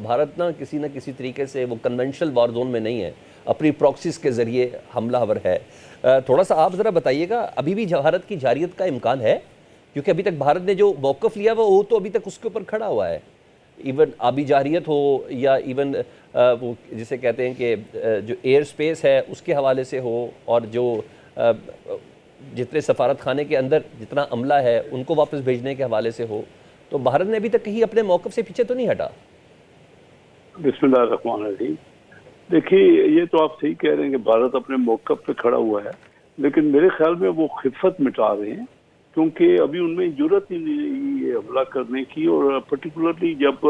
بھارت نہ کسی طریقے سے وہ کنونشنل وار زون میں نہیں ہے، اپنی پراکسیز کے ذریعے حملہ آور ہے. تھوڑا سا آپ ذرا بتائیے گا، ابھی بھی بھارت کی جارحیت کا امکان ہے؟ کیونکہ ابھی تک بھارت نے جو موقف لیا وہ تو ابھی تک اس کے اوپر کھڑا ہوا ہے، ایون آبی جارحیت ہو یا ایون وہ جسے کہتے ہیں کہ جو ایئر سپیس ہے اس کے حوالے سے ہو، اور جو جتنے سفارت خانے کے اندر جتنا عملہ ہے ان کو واپس بھیجنے کے حوالے سے ہو. تو بھارت نے ابھی تک کہیں اپنے موقف سے پیچھے تو نہیں ہٹا؟ بسم اللہ الرحمن الرحیم. دیکھیے یہ تو آپ صحیح کہہ رہے ہیں کہ بھارت اپنے موقف پہ کھڑا ہوا ہے، لیکن میرے خیال میں وہ خفت مٹا رہے ہیں، کیونکہ ابھی ان میں جرأت ہی نہیں یہ حملہ کرنے کی. اور پرٹیکولرلی جب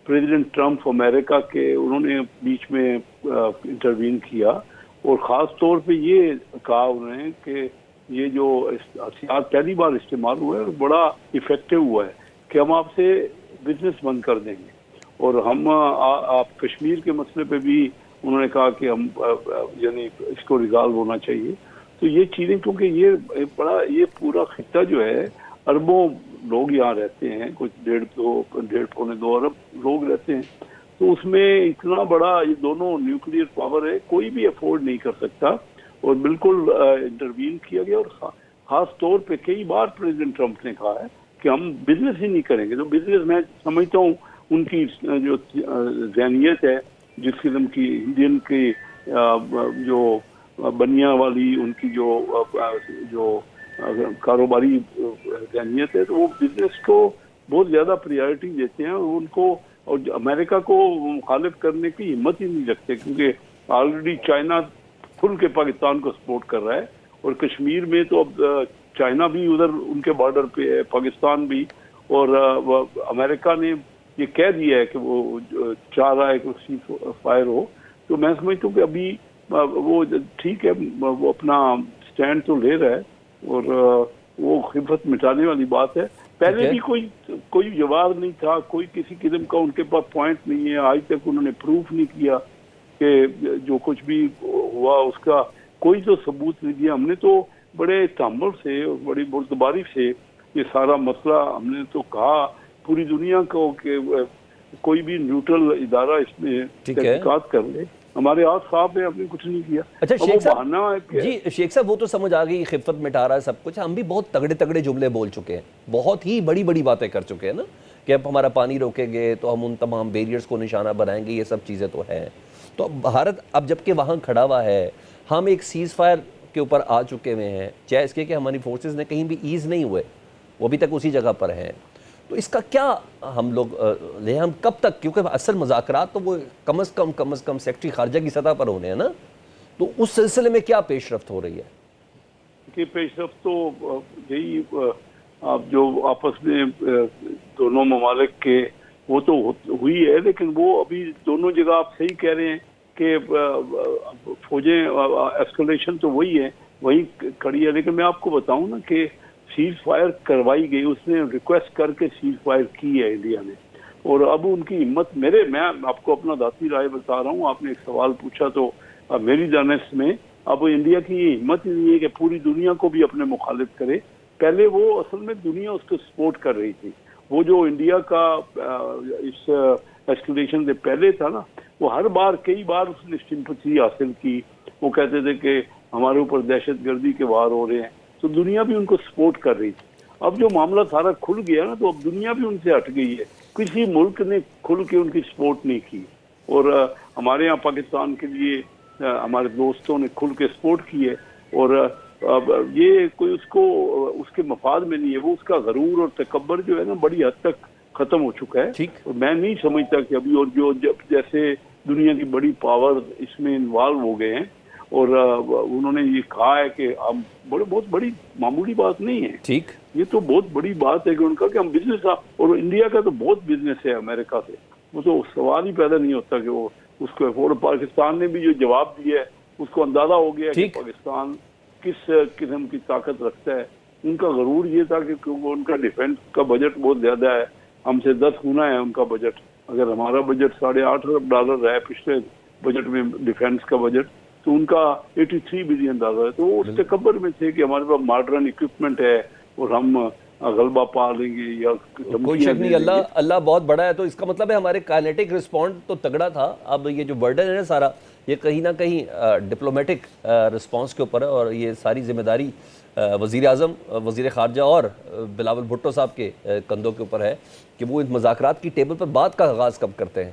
پریزیڈنٹ ٹرمپ امریکہ کے انہوں نے بیچ میں انٹروین کیا، اور خاص طور پہ یہ کہا انہوں نے کہ یہ جو ہتھیار پہلی بار استعمال ہوا ہے اور بڑا افیکٹو ہوا ہے کہ ہم آپ سے بزنس بند کر دیں گے. اور ہم آپ کشمیر کے مسئلے پہ بھی انہوں نے کہا کہ ہم یعنی اس کو ریزالو ہونا چاہیے. تو یہ چیزیں کیونکہ یہ پورا خطہ جو ہے اربوں لوگ یہاں رہتے ہیں، کچھ 1.5-2 ارب لوگ رہتے ہیں، تو اس میں اتنا بڑا یہ دونوں نیوکلیئر پاور ہے، کوئی بھی افورڈ نہیں کر سکتا. اور بالکل انٹروین کیا گیا، اور خاص طور پہ کئی بار پریزیڈنٹ ٹرمپ نے کہا ہے کہ ہم بزنس ہی نہیں کریں گے. تو بزنس میں سمجھتا ہوں ان کی جو ذہنیت ہے، جس قسم کی انڈین کی جو بنیا والی ان کی جو کاروباری ذہنیت ہے، تو وہ بزنس کو بہت زیادہ پریارٹی دیتے ہیں، اور ان کو اور امریکہ کو مخالف کرنے کی ہمت ہی نہیں رکھتے، کیونکہ آلریڈی چائنا کھل کے پاکستان کو سپورٹ کر رہا ہے. اور کشمیر میں تو اب چائنا بھی ادھر ان کے بارڈر پہ ہے، پاکستان بھی، اور امریکہ نے یہ کہہ دیا ہے کہ وہ چاہ رہا ہے کہ سیز فائر ہو. تو میں سمجھتا ہوں کہ ابھی وہ ٹھیک ہے، وہ اپنا سٹینڈ تو لے رہا ہے، اور وہ خفت مٹانے والی بات ہے. پہلے بھی کوئی جواب نہیں تھا، کوئی کسی قسم کا ان کے پاس پوائنٹ نہیں ہے. آج تک انہوں نے پروف نہیں کیا کہ جو کچھ بھی ہوا اس کا کوئی تو ثبوت نہیں دیا. ہم نے تو بڑے تحمل سے اور بڑی بردباری سے یہ سارا مسئلہ ہم نے تو کہا پوری دنیا کو کہ کوئی بھی نیوٹرل ادارہ اس میں تحقیقات کر لے. ہمارے ہاتھ صاحب نے ہم نے کچھ نہیں کیا. اچھا شیخ صاحب، جی شیخ صاحب، وہ تو سمجھ آ گئی خفت مٹا رہا ہے سب کچھ. ہم بھی بہت تگڑے جملے بول چکے ہیں، بہت ہی بڑی باتیں کر چکے ہیں نا، کہ اب ہمارا پانی روکیں گے تو ہم ان تمام بیریئرز کو نشانہ بنائیں گے. یہ سب چیزیں تو ہیں. تو بھارت اب جب کہ وہاں کھڑا ہوا ہے، ہم ایک سیز فائر کے اوپر آ چکے ہوئے ہیں، چاہے اس کے کہ ہماری فورسز نے کہیں بھی ایز نہیں ہوئے، وہ ابھی تک اسی جگہ پر ہیں. تو اس کا کیا ہم لوگ لیں؟ ہم کب تک، کیونکہ اصل مذاکرات تو وہ کم از کم سیکٹری خارجہ کی سطح پر ہونے ہیں نا، تو اس سلسلے میں کیا پیش رفت ہو رہی ہے؟ کہ پیش رفت تو یہی آپ جو آپس میں دونوں ممالک کے وہ تو ہوئی ہے، لیکن وہ ابھی دونوں جگہ آپ صحیح کہہ رہے ہیں کہ فوجیں ایسکلیشن تو وہی ہے، وہی کھڑی ہے. لیکن میں آپ کو بتاؤں نا کہ سیز فائر کروائی گئی، اس نے ریکویسٹ کر کے سیز فائر کی ہے انڈیا نے. اور اب ان کی ہمت میں آپ کو اپنا ذاتی رائے بتا رہا ہوں. آپ نے ایک سوال پوچھا تو میری دانش میں اب انڈیا کی یہ ہمت ہی نہیں ہے کہ پوری دنیا کو بھی اپنے مخالف کرے. پہلے وہ اصل میں دنیا اس کو سپورٹ کر رہی تھی. وہ جو انڈیا کا اس ایسکلیشن سے پہلے تھا نا، وہ ہر بار کئی بار اس نے سمپتھی حاصل کی. وہ کہتے تھے کہ ہمارے اوپر دہشت گردی کے وار ہو رہے ہیں، تو دنیا بھی ان کو سپورٹ کر رہی تھی. اب جو معاملہ سارا کھل گیا نا، تو اب دنیا بھی ان سے ہٹ گئی ہے. کسی ملک نے کھل کے ان کی سپورٹ نہیں کی. اور ہمارے یہاں پاکستان کے لیے ہمارے دوستوں نے کھل کے سپورٹ کی ہے. اور اب یہ کوئی اس کے مفاد میں نہیں ہے. وہ اس کا غرور اور تکبر جو ہے نا بڑی حد تک ختم ہو چکا ہے. اور میں نہیں سمجھتا کہ ابھی، اور جو جیسے دنیا کی بڑی پاور اس میں انوالو ہو گئے ہیں، اور انہوں نے یہ کہا ہے کہ ہم بہت بڑی معمولی بات نہیں ہے، یہ تو بہت بڑی بات ہے کہ ان کا کہ ہم بزنس، اور انڈیا کا تو بہت بزنس ہے امریکہ سے. وہ تو سوال ہی پیدا نہیں ہوتا کہ وہ اس کو. اور پاکستان نے بھی جو جواب دیا ہے اس کو اندازہ ہو گیا کہ پاکستان کس قسم کی طاقت رکھتا ہے. ان کا غرور یہ تھا کہ کیونکہ ان کا ڈیفینس کا بجٹ بہت زیادہ ہے، ہم سے 10 گنا ہے ان کا بجٹ. اگر ہمارا بجٹ $8.5 ارب ہے پچھلے بجٹ میں ڈیفینس کا بجٹ، تو ان کا $83 بلین ہے. تو وہ اس تکبر میں تھے کہ ہمارے پاس ماڈرن اکوپمنٹ ہے اور ہم غلبہ پا لیں گے یا کوئی دھمکیاں شک دے نہیں، دیں اللہ گے۔ اللہ بہت بڑا ہے، تو اس کا مطلب ہے ہمارے کائنیٹک رسپونڈ تو تگڑا تھا، اب یہ جو برڈن ہے سارا یہ کہیں نہ کہیں ڈپلومیٹک رسپانس کے اوپر ہے، اور یہ ساری ذمہ داری وزیر اعظم، وزیر خارجہ اور بلاول بھٹو صاحب کے کندھوں کے اوپر ہے کہ وہ ان مذاکرات کی ٹیبل پر بات کا آغاز کب کرتے ہیں۔